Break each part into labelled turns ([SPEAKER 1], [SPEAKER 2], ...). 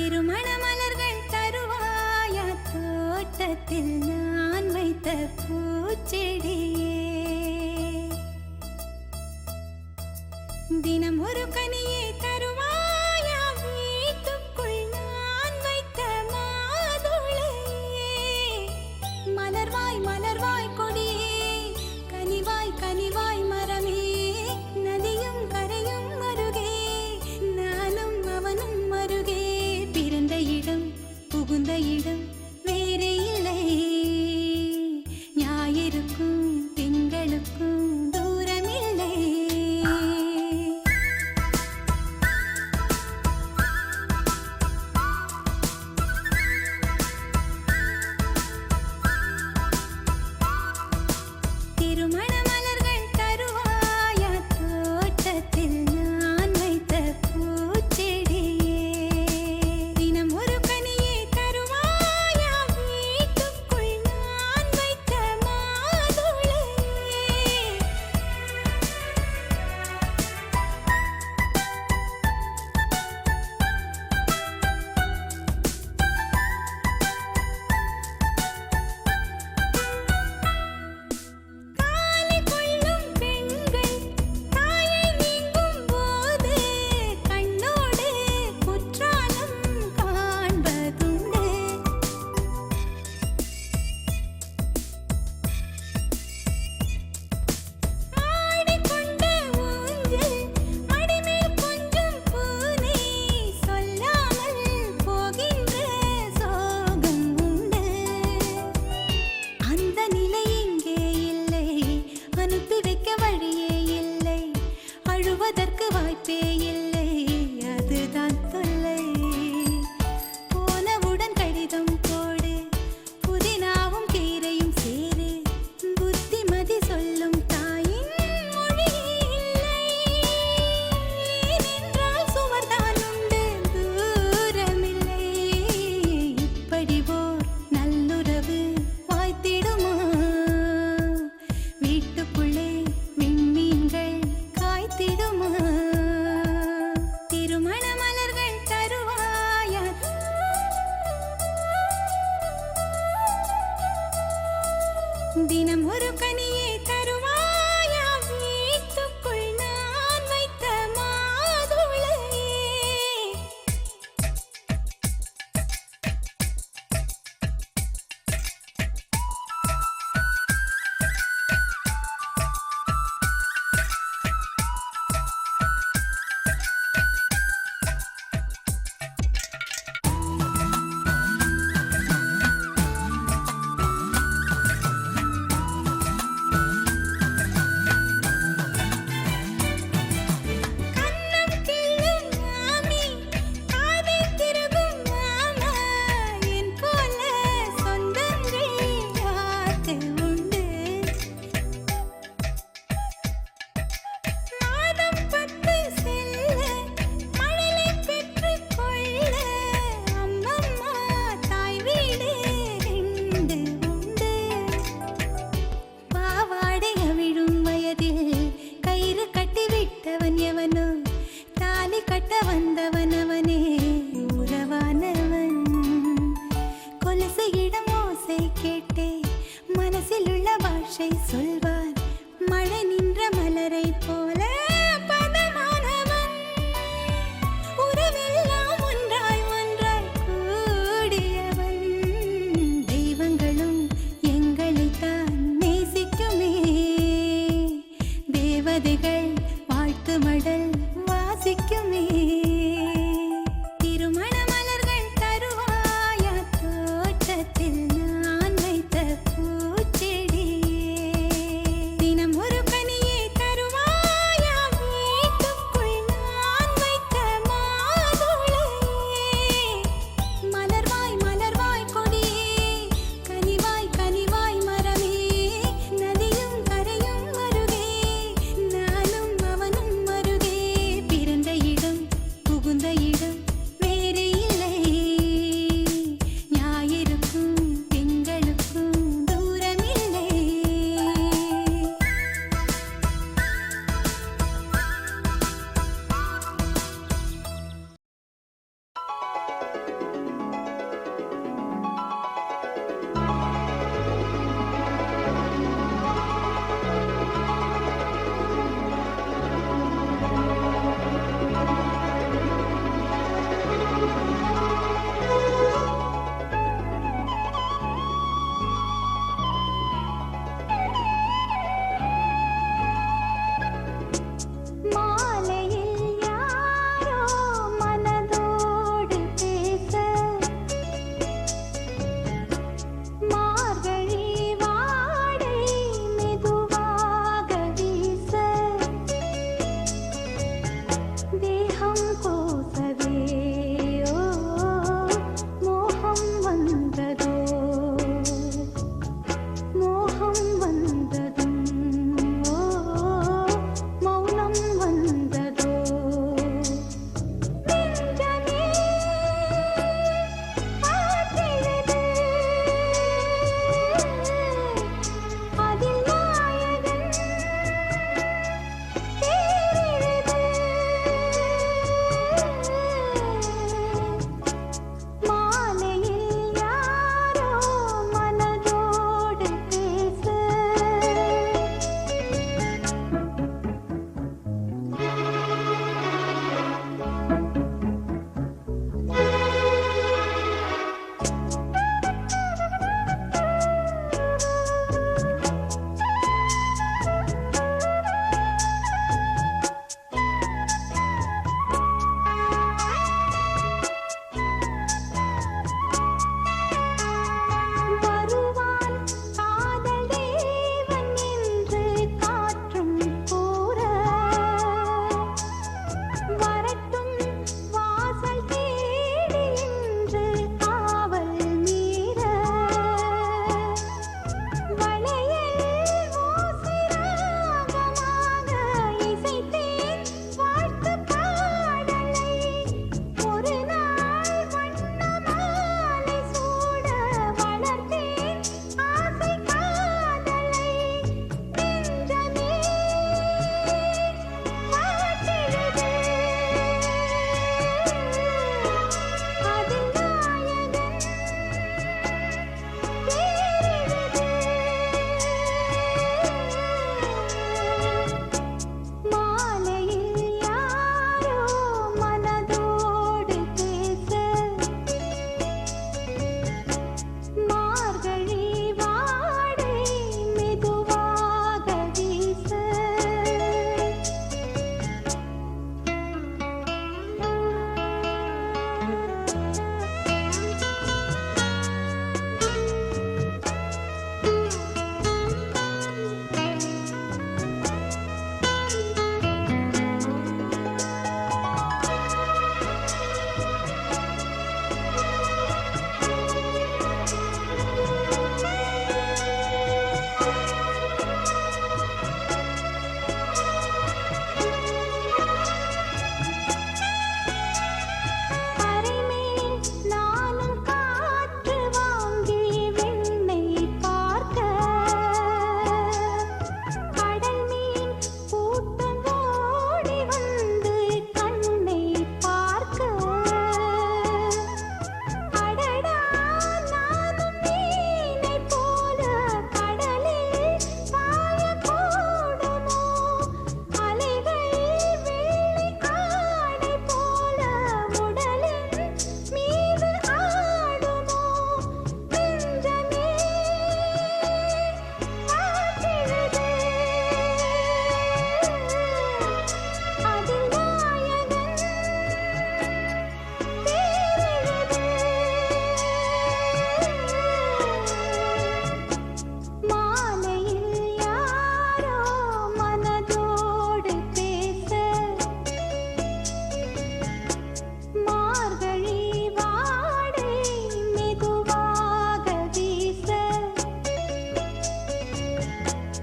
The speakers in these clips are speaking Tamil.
[SPEAKER 1] திருமண மலர்கள் தருவாயா தோட்டத்தில் நான் வைத்த பூச்செடியே தினம் ஒரு கனியை தருவாயா வீட்டுக்குள் நான் வைத்த மாதுளையே மலர்வாய் மலர்வாய் கொடியே கனிவாய் கனிவாய் மரமே நதியும் கரையும் அருகே நானும் அவனும் அருகே பிறந்த இடம் புகுந்த இடம் வேறே இல்லை ஞாயிறுக்கும் திங்களுக்கும் தூரமில்லை திருமண மலர்கள் தருவாயா தோட்டத்தில் நான் வைத்த பூச்செடியே தினம் ஒரு கனியை தருவாயா வீட்டுக்குள் நான் வைத்த மாதுளையே காலை கொள்ளும் பெண்கள் தாயை நீங்கும் போது கண்ணோடு குற்றாலம் காண்பதுண்டு ஆடிக்கொண்ட ஊஞ்சல் அடிமேல் கொஞ்சம் பூனை சொல்லாமல் போகின்ற சோகம் உண்டு அந்த நிலை இங்கே இல்லை அனுப்பி வைக்க வழியே இல்லை அழுவதற்கு வாய்ப்பே இல்லை அதுதான் தொல்லை போனவுடன் கடிதம் போடு புதினாவும் கீரையும் சேரு புத்திமதி சொல்லும் தாயின் மொழி இல்லை ஏனென்றால் சுவர்தான் உண்டு தூரமில்லை இப்படி ஓர் நல்லுறவு வாய்த்திடுமா வீட்டுக்குள்ளே விண்மீன்கள் காய்த்திடுமா திருமண மலர்கள் தருவாயா தினம் ஒரு கனியை தருவாயா வீட்டுக்குள் நான் வைத்த மாதுளையே கண்ணம் கிள்ளும் மாமி காதை திருகும் மாமா என் போல சொந்தங்கள் யாருக்கு உண்டு மாதம் 10 செல்ல மழலை பெற்றுக் கொள்ள அம்மம்மா தாய் வீடு 2 உண்டு பாவாடை அவிழும் வயதில் கயிறு கட்டி விட்டவன் எவனோ தாலி கட்ட வந்தவன் அவனே உறவானவன் கொலுசு இடம் ஓசை கேட்டே மனசில் உள்ள பாஷை சொல்வார் மழை நின்ற மலரை போல பதமானவன் உறவெல்லாம் ஒன்றாய் ஒன்றாய் கூடியவன் தெய்வங்களும் எங்களைத்தான் நேசிக்குமே தேவதைகள் வாழ்த்து மடல் வாசிக்குமே திருமண மலர்கள் தருவாயா தோட்டத்தில் நான் வைத்த பூச்செடியே தினம் ஒரு கனி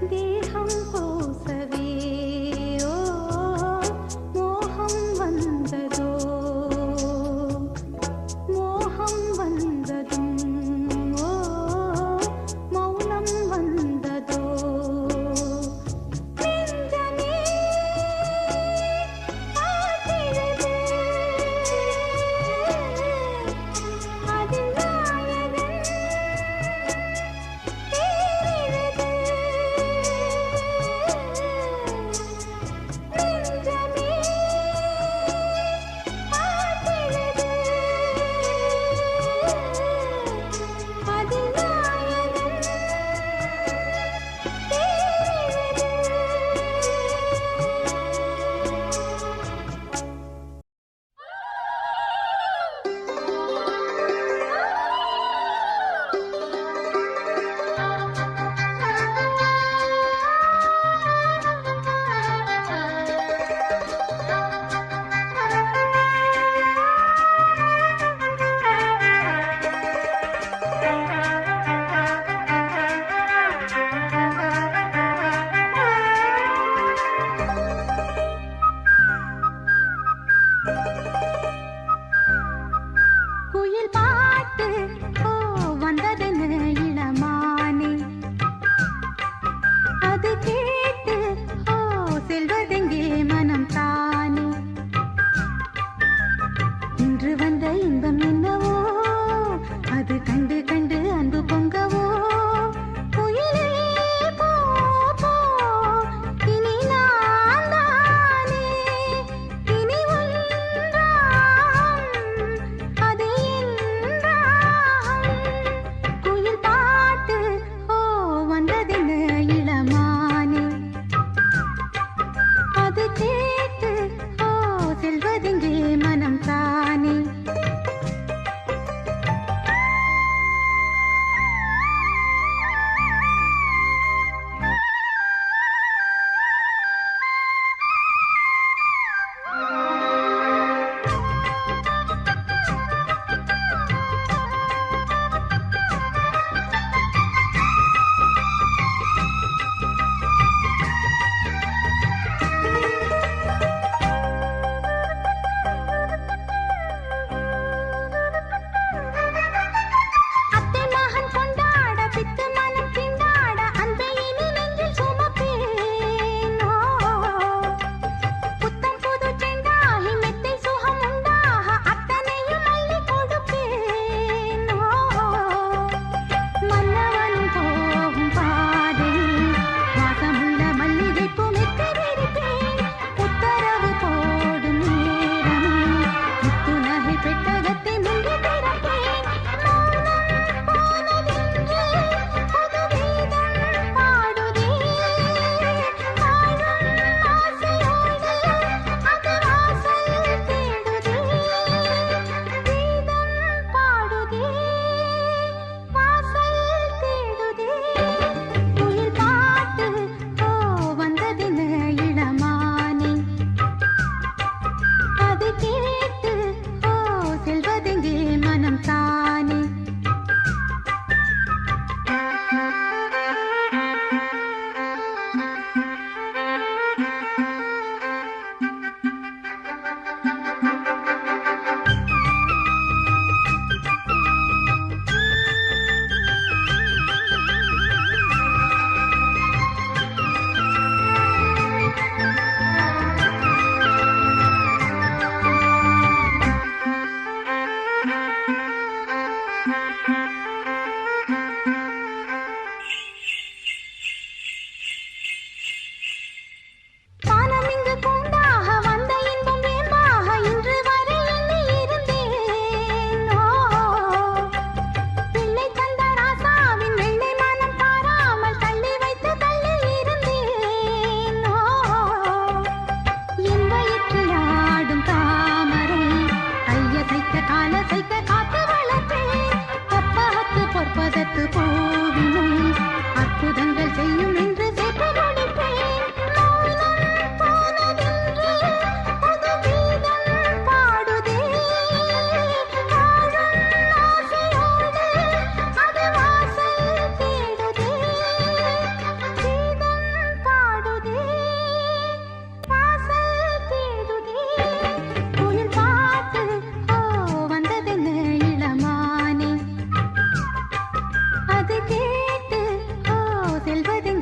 [SPEAKER 1] தேகம் பூசவே ஓ மோகம் வந்ததோ மோகம் வந்ததும் ஓ மௌனம் வந்ததோ நெஞ்சமே ஆசிரது அதில் நாயகன் தேரிழுது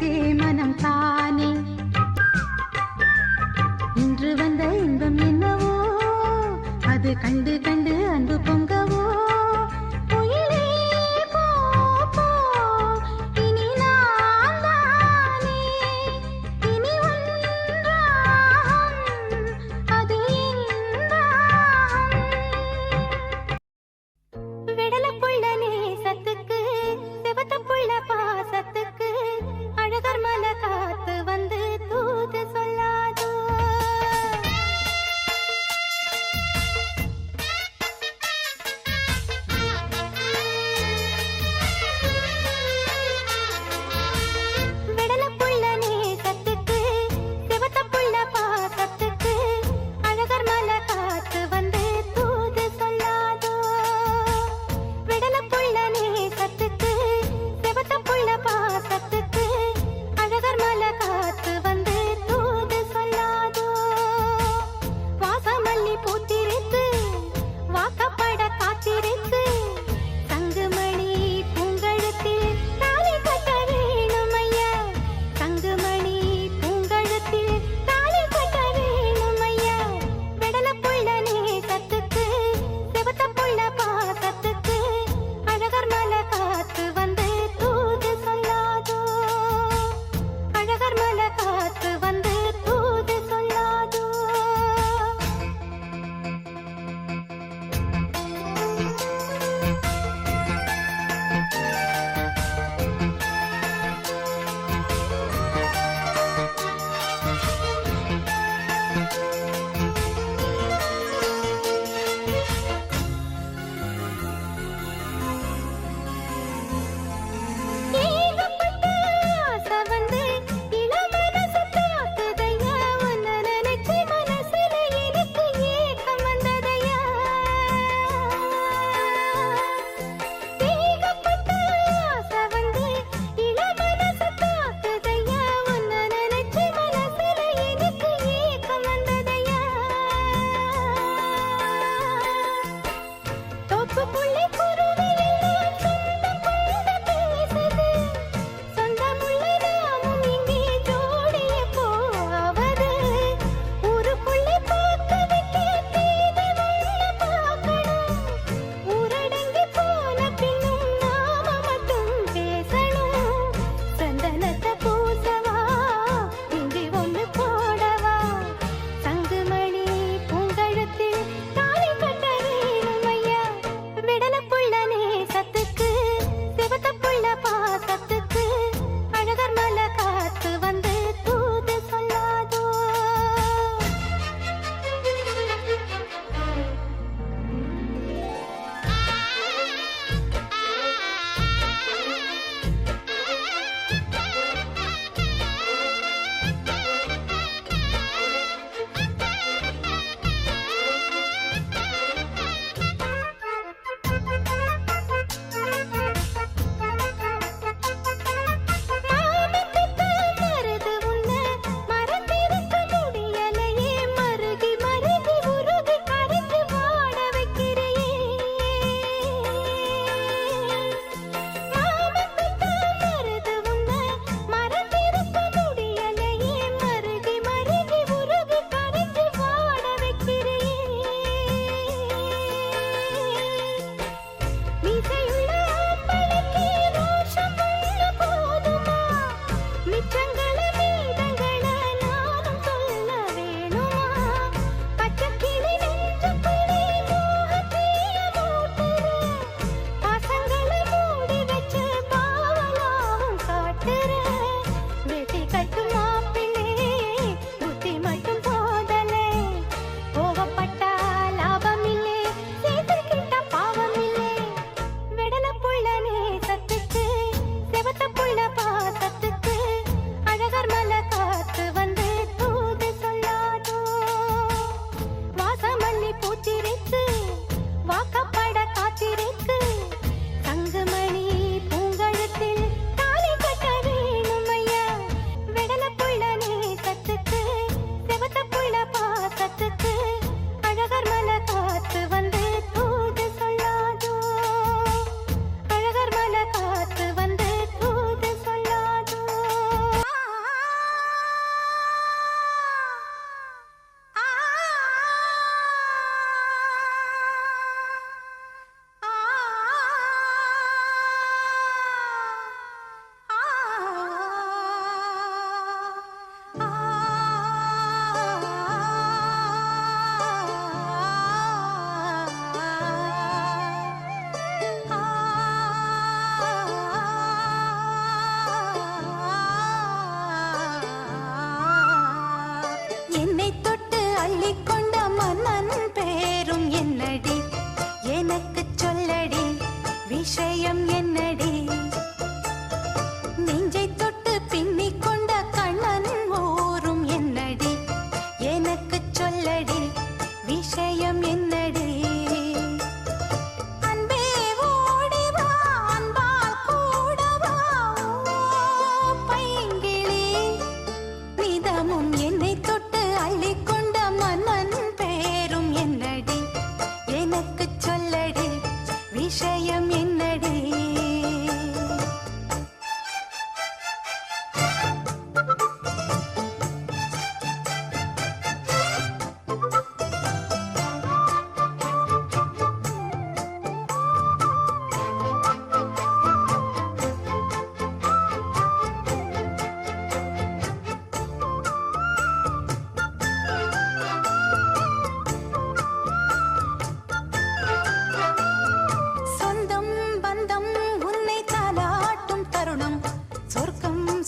[SPEAKER 1] அங்கே மனம் தானே இன்று வந்த இன்பம் என்னவோ அது கண்டு கண்டு அன்பு பொங்கவோ குயிலே போ போ இனி நான் தானே இனி ஒன்றாகும் அது என்றாகும் விடலப்புள்ள நேசத்துக்கு சிவத்தப்புள்ள பாசத்துக்கு அழகர் மல காத்து வந்து தூது சொல்லாதோ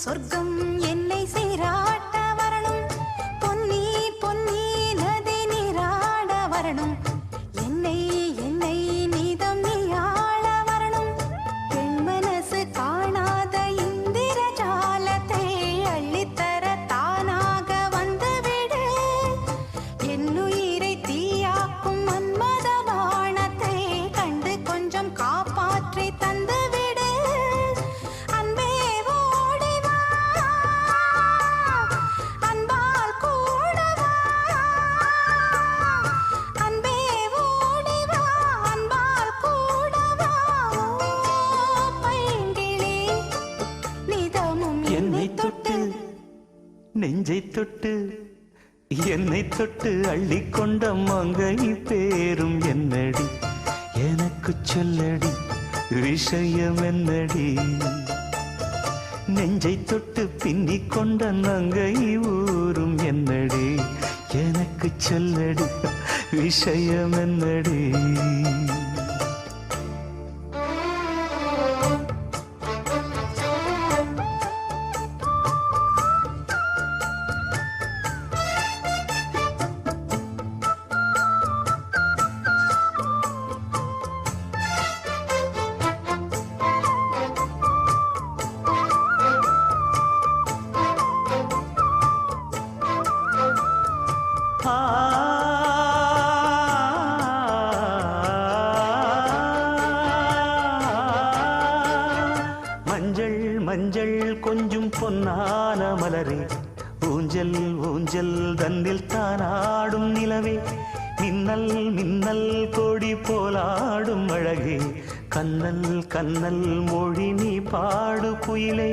[SPEAKER 1] சொர்க்கம் என்னை சீராட்ட வரணும், பொன்னி பொன்னி நதி நீராட வரணும், என்னை என்னை நீதம் நீயாள வரணும், பெண் மனசு காணாத இந்திர ஜாலத்தை அள்ளித்தர தானாக வந்துவிடு, என்னுயிரை தீயாக்கும் மன்மத பாணத்தை கண்டு கொஞ்சம் காப்பாற்றி தந்துவிடு, அன்பே ஓடி வா, அன்பால் கூட வா, அன்பே ஓடி வா, அன்பால் கூட வா, ஓ பைங்கிளி நிதமும்
[SPEAKER 2] என்னை தொட்டு நெஞ்சை தொட்டு என்னை தொட்டு அள்ளிக்கொண்ட மங்கை பேரும் என்னடி, எனக்கு சொல்லடி விஷயம் என்னடி, நெஞ்சை தொட்டு பின்னிக் கொண்ட நங்கை ஊரும் என்னடி, எனக்கு சொல்லடி விஷயம் என்னடி. மஞ்சள் மஞ்சள் கொஞ்சம் பொன்னான மலரே, ஊஞ்சல் ஊஞ்சல் தன்னில் தானாடும் நிலவே, மின்னல் மின்னல் கொடி போலாடும் அழகே, கண்ணல் கண்ணல் மொழி நீ பாடு குயிலே,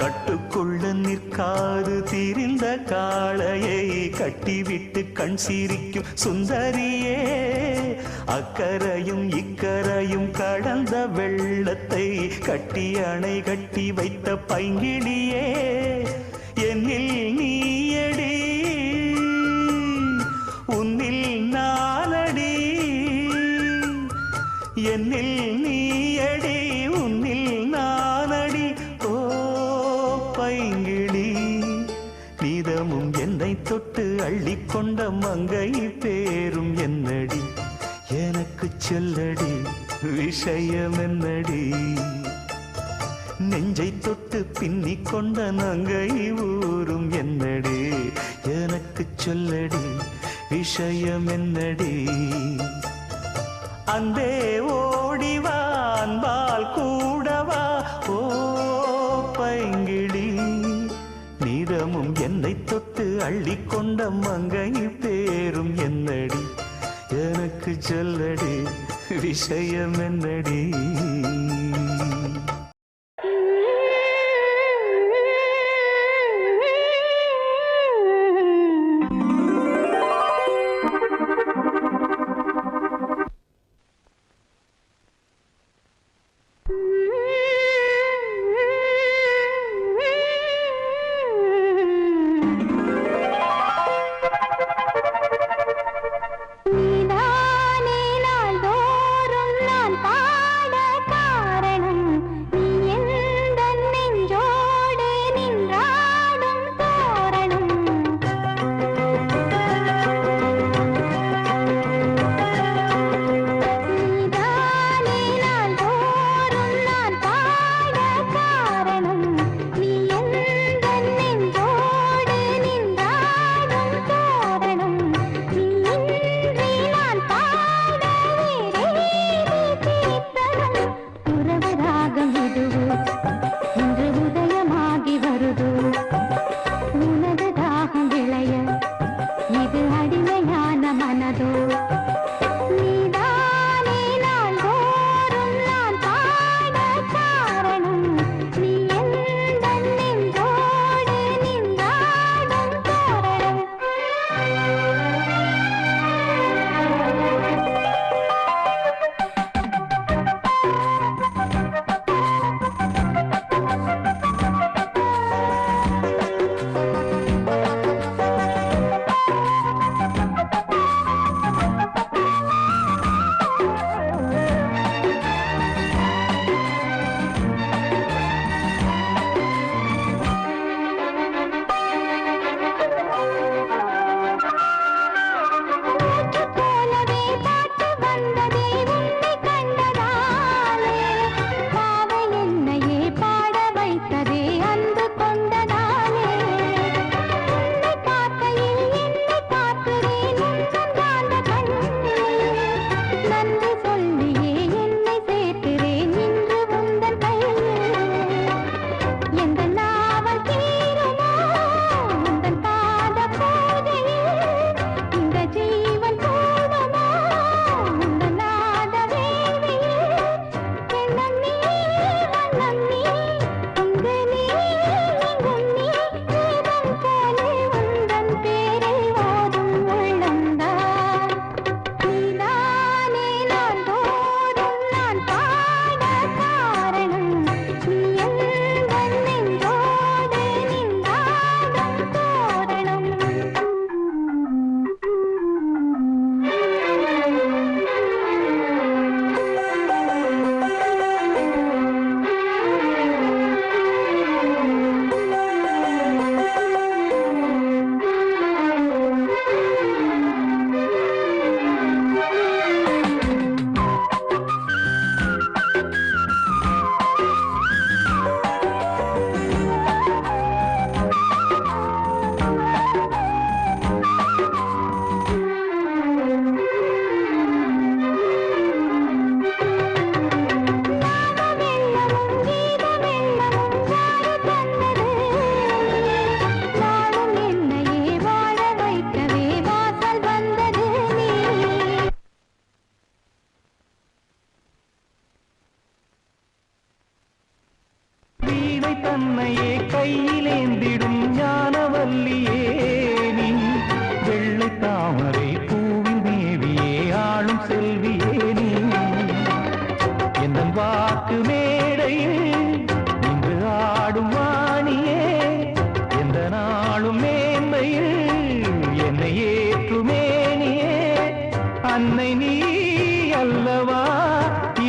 [SPEAKER 2] கட்டுக்குள்ள நிற்காது திரிந்த காளையை கட்டிவிட்டு கண் சிரிக்கும் சுந்தரியே, அக்கரையும் இக்கரையும் கடந்த வெள்ளத்தை கட்டி அணை கட்டி வைத்த பைங்கிளியே, என்னில் நீயடி உன்னில் நானடி, என்னில் நீயடி உன்னில் நானடி, ஓ பைங்கிளி நீதமும் என்னை தொட்டு அள்ளிக்கொண்ட மங்கை பேரும் என்னடி, எனக்கு சொல்லடி விஷயம் என்னடி, நெஞ்சை தொட்டு பின்னிக் கொண்ட நங்கை ஊரும் என்னடி, எனக்கு சொல்லடி விஷயம் என்னடி, அந்தே ஓடிவா அன்பால் கூடவா, ஓ பைங்கிளி நீதமும் என்னை தொட்டு அள்ளிக்கொண்ட மங்கை பேரும் என்னடி, எனக்கு சொல்லடி விஷயம் என்னடி. அன்னை நீ அல்லவா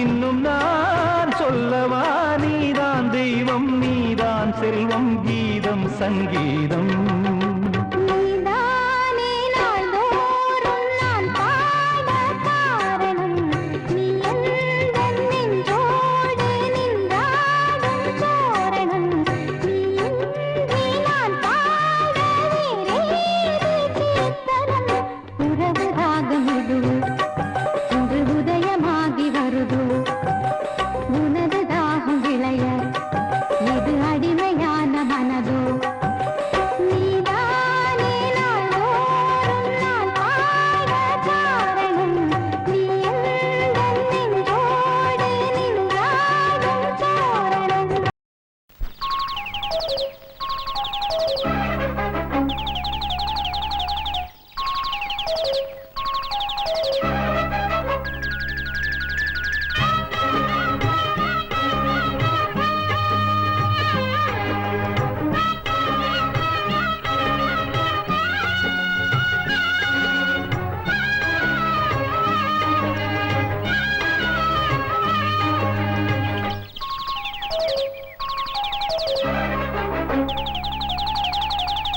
[SPEAKER 2] இன்னும் நான் சொல்லவா நீதான் தெய்வம் நீதான் செல்வம் கீதம் சங்கீதம்
[SPEAKER 1] நீதானே நாள்தோறும் நான் பாட காரணம் நீ எந்தன் நெஞ்சோடு நின்றாடும் தோரணம் நீ இன்றி நான் பாட வேறேது கீர்த்தனம் உறவு ராகம் இது இன்று உதயமாகி வருதோ உனது தாகம் விளைய இது அடிமையான மனதோ நீதானே நாள்தோறும் நான் பாட காரணம் நீ எந்தன் நெஞ்சோடு நின்றாடும் தோரணம்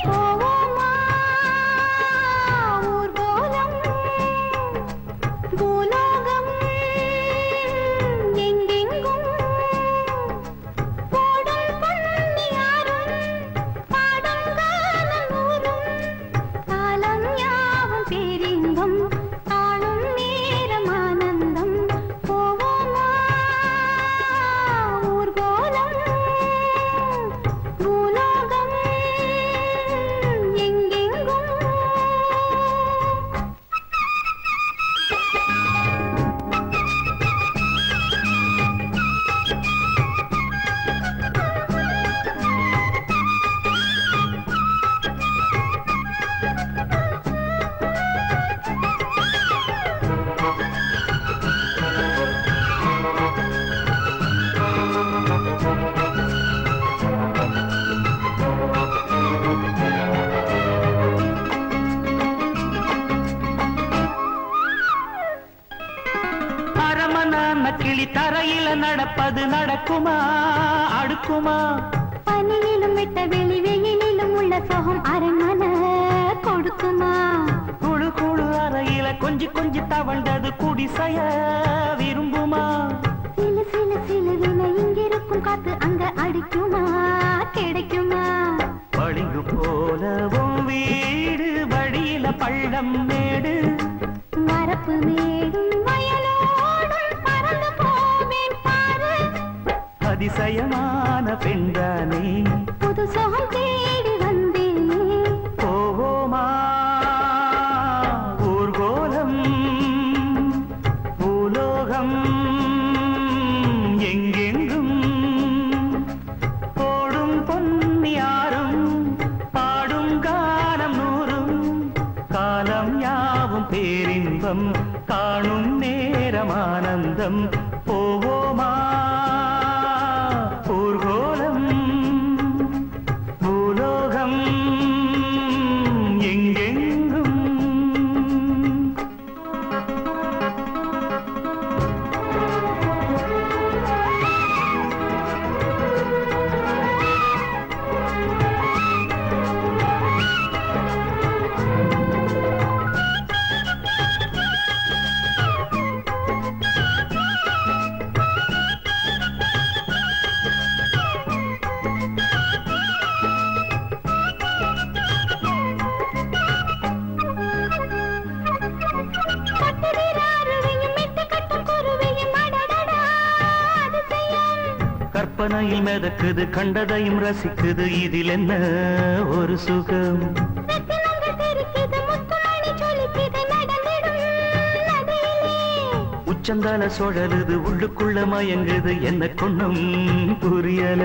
[SPEAKER 1] போவோமா ஊர்கோலம் பூலோகம் எங்கெங்கும் போடும் பொன்னியாரும் பாடும் காலம் ஊரும் காலம் யாவும் பேரின்பம் காணும் நேரம் ஆனந்தம் போவோமா ஊர்கோலம் பூலோகம் எங்கெங்கும்
[SPEAKER 2] அரமனான கிளி தரையில நடப்பது நடக்குமா அடுக்குமா
[SPEAKER 1] பனியிலும் விட்ட வெளி வெயிலிலும் உள்ள சோகம் அரண்மனை கொடுக்குமா
[SPEAKER 2] குழு குழு அறையில கொஞ்சி கொஞ்சி தவழ்ந்தது குடிசைய விரும்புமா
[SPEAKER 1] சிலு சிலு சிலுவின இங்கிருக்கும் காத்து அங்க அடிக்குமா கிடைக்குமா
[SPEAKER 2] பளிங்கு போலவும் வீடு வழியில பள்ளம் மேடு
[SPEAKER 1] வரப்பு மேடும் வயலோடும் பறந்து போவேன் பாரு
[SPEAKER 2] அதிசயமான பெண்தானே
[SPEAKER 1] புது சோகம் தேடி வந்தேனே
[SPEAKER 2] போவோமா ஊர்கோலம் பூலோகம் எங்கெங்கும் போடும் பொன்னியாரும் பாடும் காலம் நூறும் காலம் யாவும் பேரின்பம் காணும் நேரம் ஆனந்தம் போவோமா ஊர்கோலம் பூலோகம் எங்கெங்கும் கற்பனையில் மிதக்குது கண்டதையும் ரசிக்குது இதில் என்ன ஒரு சுகம் உச்சந்தால சுழலுது உள்ளுக்குள்ள மயங்குது என்ன கொண்ணும் புரியல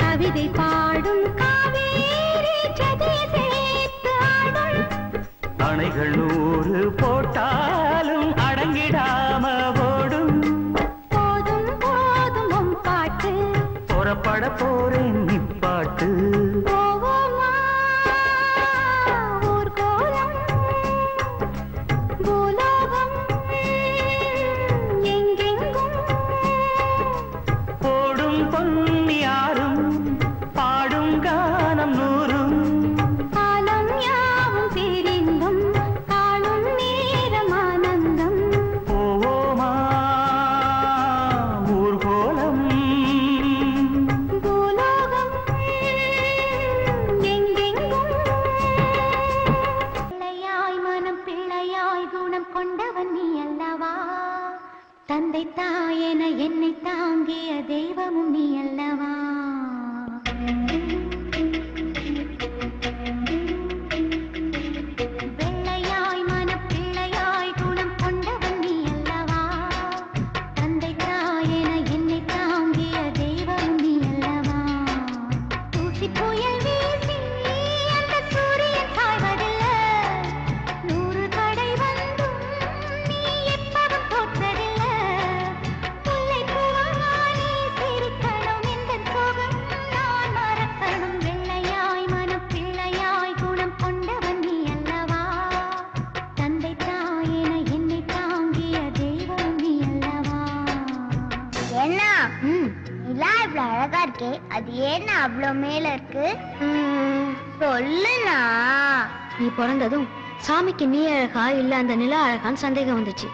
[SPEAKER 1] கவிதை பாடும் காவேரி ஜதி சேர்த்து ஆடும்
[SPEAKER 2] அணைகள் 100 போட்டாலும் அடங்கிடாம ஓடும்
[SPEAKER 1] போதும் போதும் உன் பாட்டு
[SPEAKER 2] புறப்பட போறேன் நிப்பாட்டு
[SPEAKER 1] போவோமா ஊர்கோலம் பூலோகம்
[SPEAKER 3] இருக்கே, அது ஏன்னா அவ்வளோ மேல இருக்கு? சொல்லுண்ணா.
[SPEAKER 4] நீ பிறந்ததும் சாமிக்கு நீ அழகா இல்ல அந்த நிலா அழகான்னு சந்தேகம் வந்துச்சு.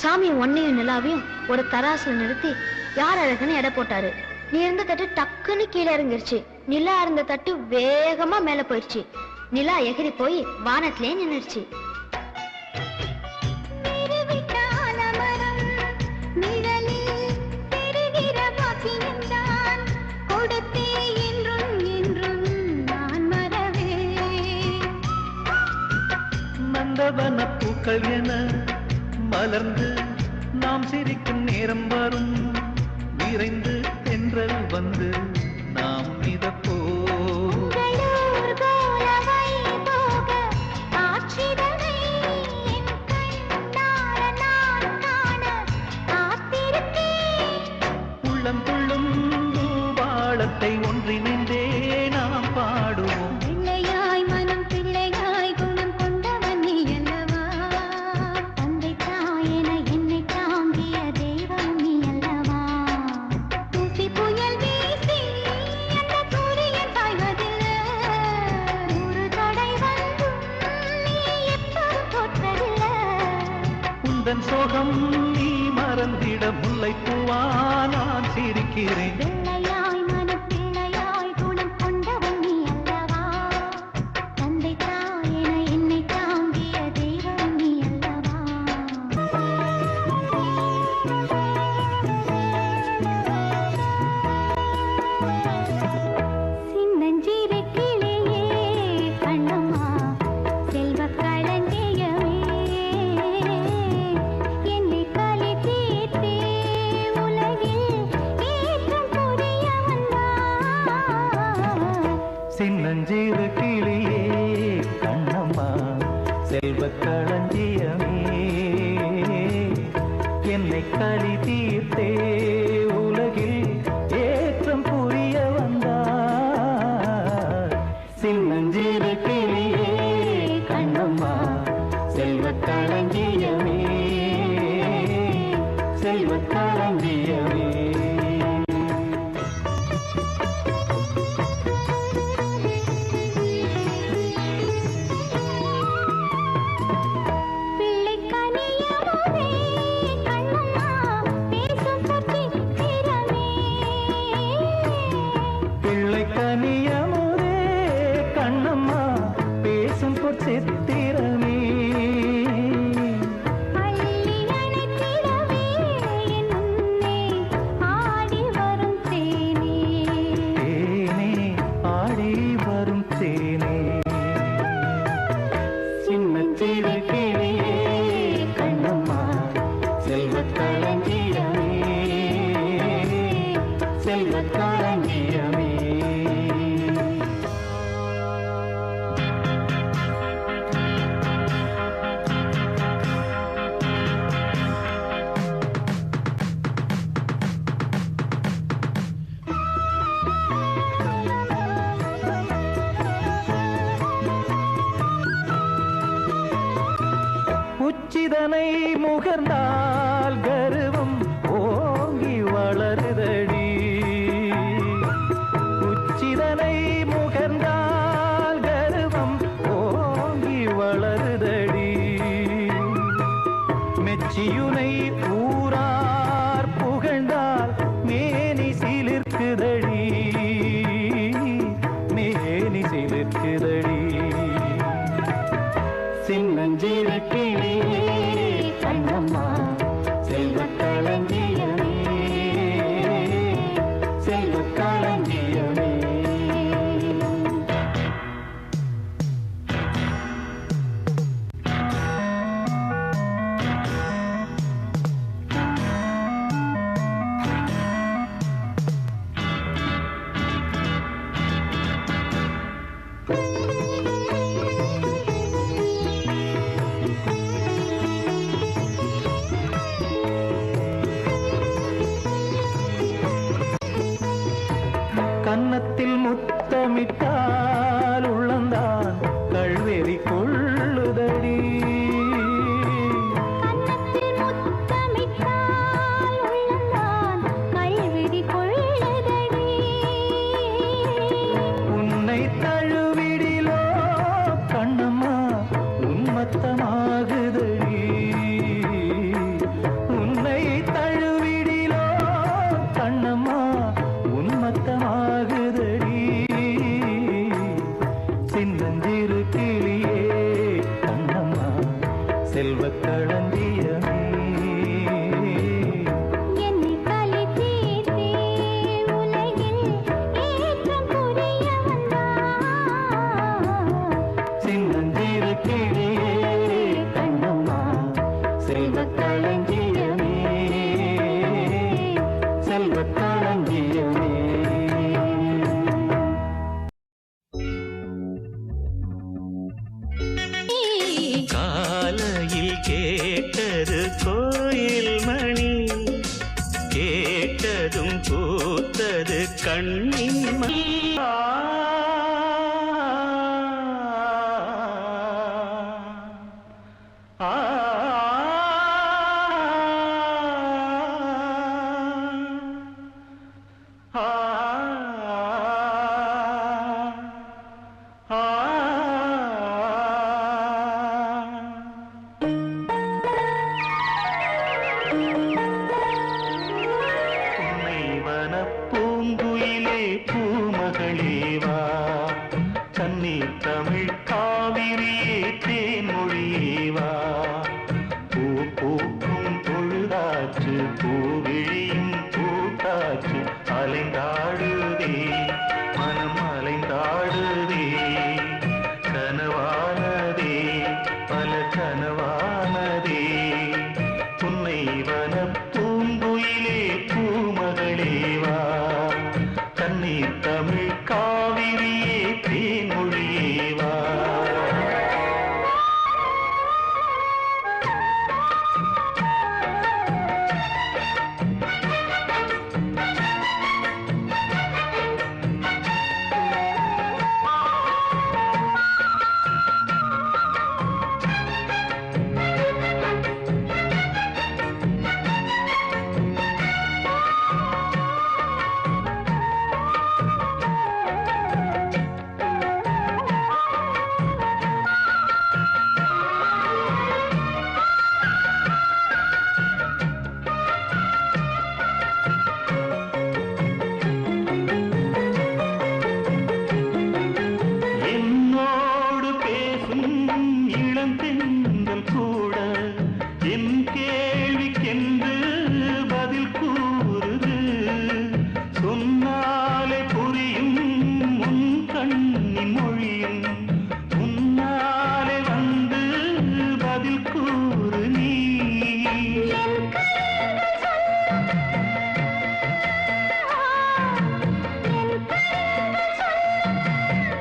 [SPEAKER 4] சாமி ஒன்னையும் நிலாவையும் ஒரு தராசுல நிறுத்தி யார் அழகுன்னு எடை போட்டாரு. நீ இருந்த தட்டு டக்குன்னு கீழே இறங்கிருச்சு. நிலா இருந்த தட்டு வேகமா மேல போயிடுச்சு. நிலா எகிரி போய் வானத்திலே நின்னுடுச்சு.
[SPEAKER 2] மந்தவன பூக்கள் என மலர்ந்து நாம் சிரிக்கும் நேரம் வரும். விரைந்து தென்றல் வந்து நாம் மிதப்போ. உள்ளம் துள்ளும் வாழத்தை ஒன்றிணைந்தே நாம் பாடுவோம்.
[SPEAKER 1] பிள்ளையாய் மனம் பிள்ளையாய் குணம் கொண்டவன் நீ அல்லவா? தந்தை தாயென என்னை தாங்கிய தெய்வம் நீ அல்லவா? தூசி புயல் வீசி அந்த சூரியன் சாய்வதில்லை. ஒரு தடை வந்தும் நீ எப்போதும் தோற்றதில்லை.
[SPEAKER 2] உந்தன் சோகம் நீ மறந்திட முல்லை பூவா நான் சிரிக்கிறேன்.
[SPEAKER 1] பிள்ளையாய் மனம் பிள்ளையாய் குணம் கொண்டவன் நீ அல்லவா? தந்தை தாயென என்னை தாங்கிய தெய்வம் நீ அல்லவா? சின்னஞ்சிறு கிளியே கண்ணம்மா செல்வக் களஞ்சியமே, என்னை களி தீர்த்தே உலகில் ஏற்றம் புரிய வந்தாய்.
[SPEAKER 2] சின்னஞ்சிறு கிளியே கண்ணம்மா செல்வக் களஞ்சியமே, என்னை களி தீர்த்தே உலகில் ஏற்றம் புரிய வந்தார். சின்னஞ்சிறு கிளியே கண்ணம்மா செல்வக் களஞ்சியமே, செல்வக் களஞ்சியமே.
[SPEAKER 1] பிள்ளை கனியமுதே கண்ணம்மா பேசும் பொற்சித்திரமே,
[SPEAKER 2] பிள்ளை கனியமுதே கண்ணம்மா பேசும் பொற்சித்திரமே.
[SPEAKER 1] அள்ளி அணைத்திடவே என் முன்னே ஆடி வரும் தேனே.
[SPEAKER 2] தேனே ஆடி வரும் தேனே. சின்னச்சிறு கிளியே கண்ணம்மா செல்வக் களஞ்சியமே, செல்வக் களஞ்சியமே. உச்சிதனை முகர்ந்தால் கர்வம் ஓங்கி வளருதடி. உச்சிதனை முகர்ந்தால் கர்வம் ஓங்கி வளருதடி. மெச்சியுனை ஊரார் புகழ்ந்தால் மேனி சிலிர்க்குதடி, மேனி சிலிர்க்குதடி. சின்னஞ்சிறு கிளியே கண்ணம்மா செல்வக் களஞ்சியமே, செல்வக் களஞ்சியமே. கன்னத்தில் முத்தமிட்டால் உள்ளந்தான் கள்வெறி கொள்ளுதடி.
[SPEAKER 1] கன்னத்தில் முத்தமிட்டால் உள்ளந்தான் கள்வெறி கொள்ளுதடி.
[SPEAKER 2] சின்னஞ்சிறு கிளியே கண்ணம்மா செல்வக் களஞ்சியமே
[SPEAKER 1] என்னை கலை தீர்த்தே உலகில் ஏற்றம் புரிய வந்தாய்.
[SPEAKER 2] சின்னஞ்சிறு கிளியே கண்ணம்மா செல்வக் களஞ்சியமே செல்வக் களஞ்சியமே. காலையில் கேட்டது கோயில் மணி கேட்டதும் பூத்தது கண்ணின் மணி. ஆ, ஆ, ஆ, புன்னைவன பூங்குயிலே பூமகளேவா கண்ணீர் தமிழ் காவிரியே தேன்மொழியேவா பூ பூக்கும் பொழுதாச்சு பூவிழியும் பூட்டாச்சு அலைந்தாடுதே மனம் அலைந்தாடுதே கனவானதே பல கனவானதே புன்னைவன பூங்குயிலே பூமகளேவா கண்ணீர் தமிழ் காவிரியே தேன்மொழியேவா. என்னோடு பேசும் இளந்தென்றல் கூட என் கேள்விக்கென்று பதில் கூறுது சொன்னாலே புரியும் உன் கண்ணின் மொழியும் உன்னாலே வந்து பதில் கூறு நீ.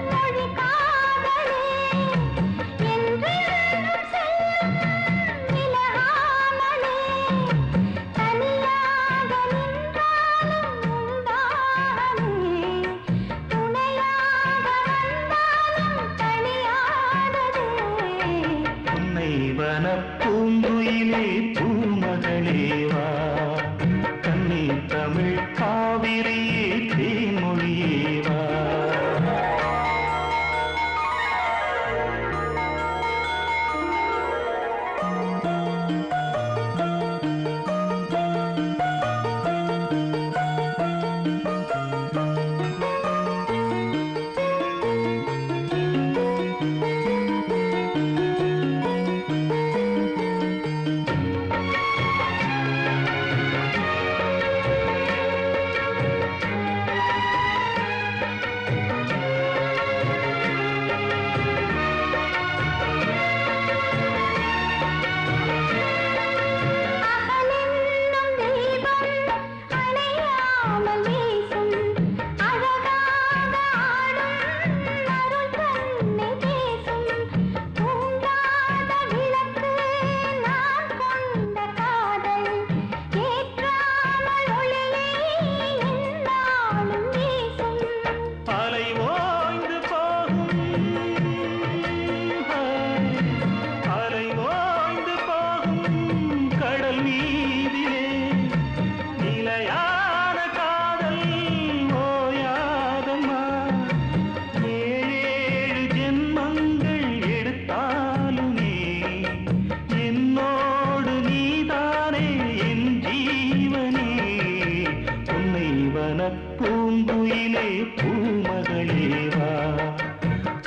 [SPEAKER 1] மொழி காதலே என்றென்றும் செல்லும் விலகாமலே தனியாக நின்றாலும் உண்டாகவே துணையாக வந்தாலும் தனியாததே.
[SPEAKER 2] புன்னைவன பூங்குயிலே பூமகளேவா கண்ணீர் தமிழ் காவிரியே தேன்மொழியேவா.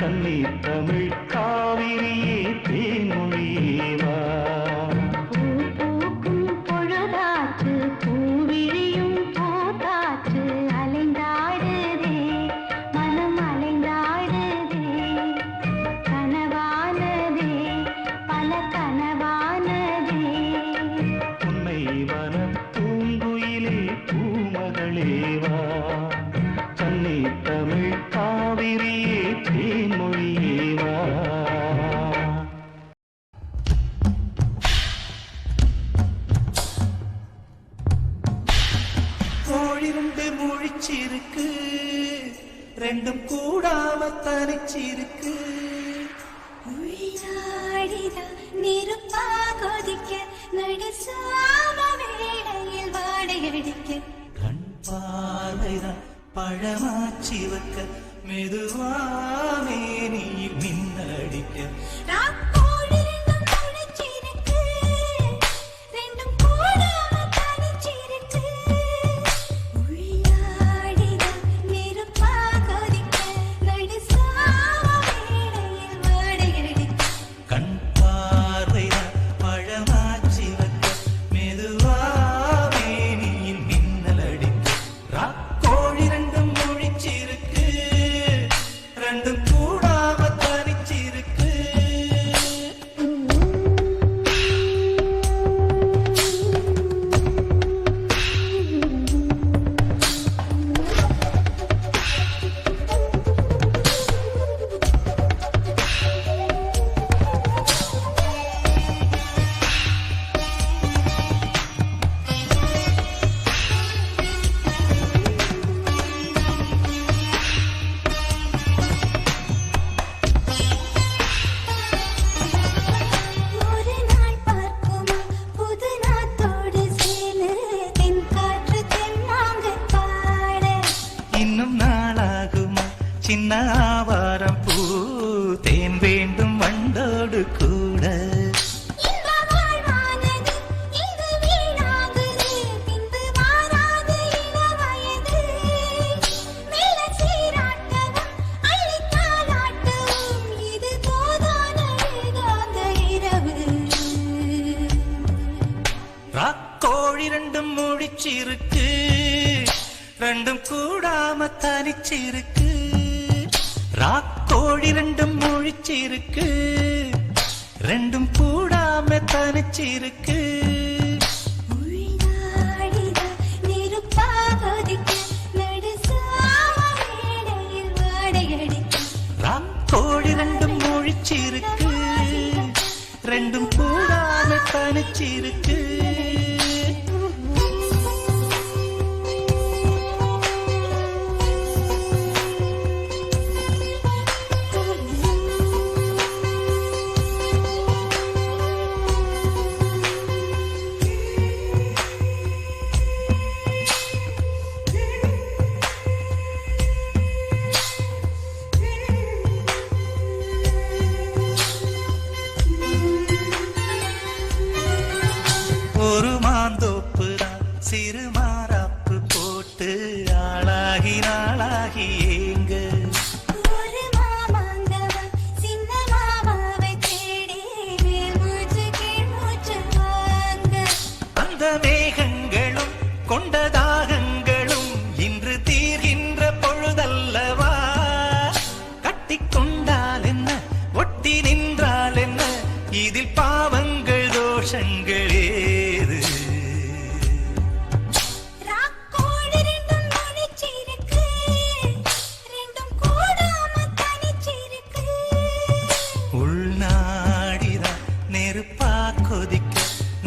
[SPEAKER 2] கன்னி தமிழ் காவிரியே தேன்மொழியேவா
[SPEAKER 1] பூக்கும் பொழுதாச்சு பூவிழியும் பூத்தாச்சு அலைந்தாடுதே மனம் அலைந்தாடுதே கனவானதே பல கனவானதே
[SPEAKER 2] உன்னை வனம் பூங்குயிலே பூமகளேவா கன்னி தமிழ் காவிரியே தேன்மொழியேவா
[SPEAKER 5] கோழிருண்டு முழிச்சிருக்கு ரெண்டும் கூடாம தனிச்சிருக்கு
[SPEAKER 1] நெருப்பா கொதிக்க நடுசாம வேளையில் வாடையடிக்க
[SPEAKER 5] கண் பார்வைதான் பழமாச்சி வைக்க மெதுவாமே நீ மின்னடிக்க கண் பார்வைதான் பழமாச்சி வைக்க மெதுவாமே நீ மின்னல் அடிக்க கோழி ரெண்டும் முழிச்சிருக்கு ரெண்டும் கூடாம தனிச்சிருக்கு
[SPEAKER 1] ஒரு நாள் பார்க்குமா புது நாத்தோடு சேலு தென் காற்று தென்னாங்க பாட
[SPEAKER 5] இன்னும் நாளாகுமா சின்ன ஆவாரம் பூ தேன் வேண்டும் வண்டோடு கூட
[SPEAKER 1] இந்த வாழ்வானது இது வீணாகுது பின்பு மாறாது இளவயது மெல்ல சீராட்டவும் அள்ளித்தாலாட்டவும் இது போதான ஏகாந்த இரவு
[SPEAKER 5] ராக்கோழி ரெண்டும் முடிச்சிருக்கு ரெண்டும் கூடாம தனிச்சிருக்கு ராக்கோழி ரெண்டும் முழிச்சிருக்கு ரெண்டும் கூடாம தனிச்சிருக்கு
[SPEAKER 1] உள்நாடிதான் நெருப்பா கொதிக்க நடுசாம வேளையில் வாடையடிக்க
[SPEAKER 5] ராக்கோழி ரெண்டும் முழிச்சிருக்கு ரெண்டும் கூடாம தனிச்சிருக்கு ஒரு மாந்தோப்பு தான் சிறு மாறாப்பு போட்டு ஆளாகி நாளாகி ஏங்க
[SPEAKER 1] ஒரு மாமாங்கவன் சின்ன மாமாவை தேடி மேல்மூச்சு கீழ்மூச்சு வாங்க
[SPEAKER 5] அந்த மேகங்களும் கொண்ட தாகங்களும் இன்று தீர்கின்ற பொழுதல்லவா கட்டிக்கொண்டால் என்ன ஒட்டி நின்றால் என்ன இதில் பாவங்கள் தோஷங்கள் ஏது
[SPEAKER 1] ராக்கோழி ரெண்டும் முடிச்சிருக்கு ரெண்டும் கூடாம தனிச்சிருக்கு
[SPEAKER 5] உள்நாடிதான் நெருப்பா கொதிக்க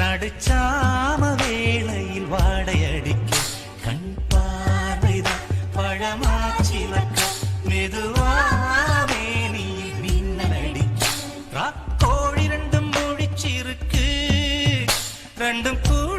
[SPEAKER 5] நடுச்சாம வேளையில் வாடையடிக்க கண் பார்வைதான் பழமாச்சி வைக்க மெதுவாமே நீ மின்னல் அடிக்க ராக்கோழி ரெண்டும் முடிச்சிருக்கு ரெண்டும் கூட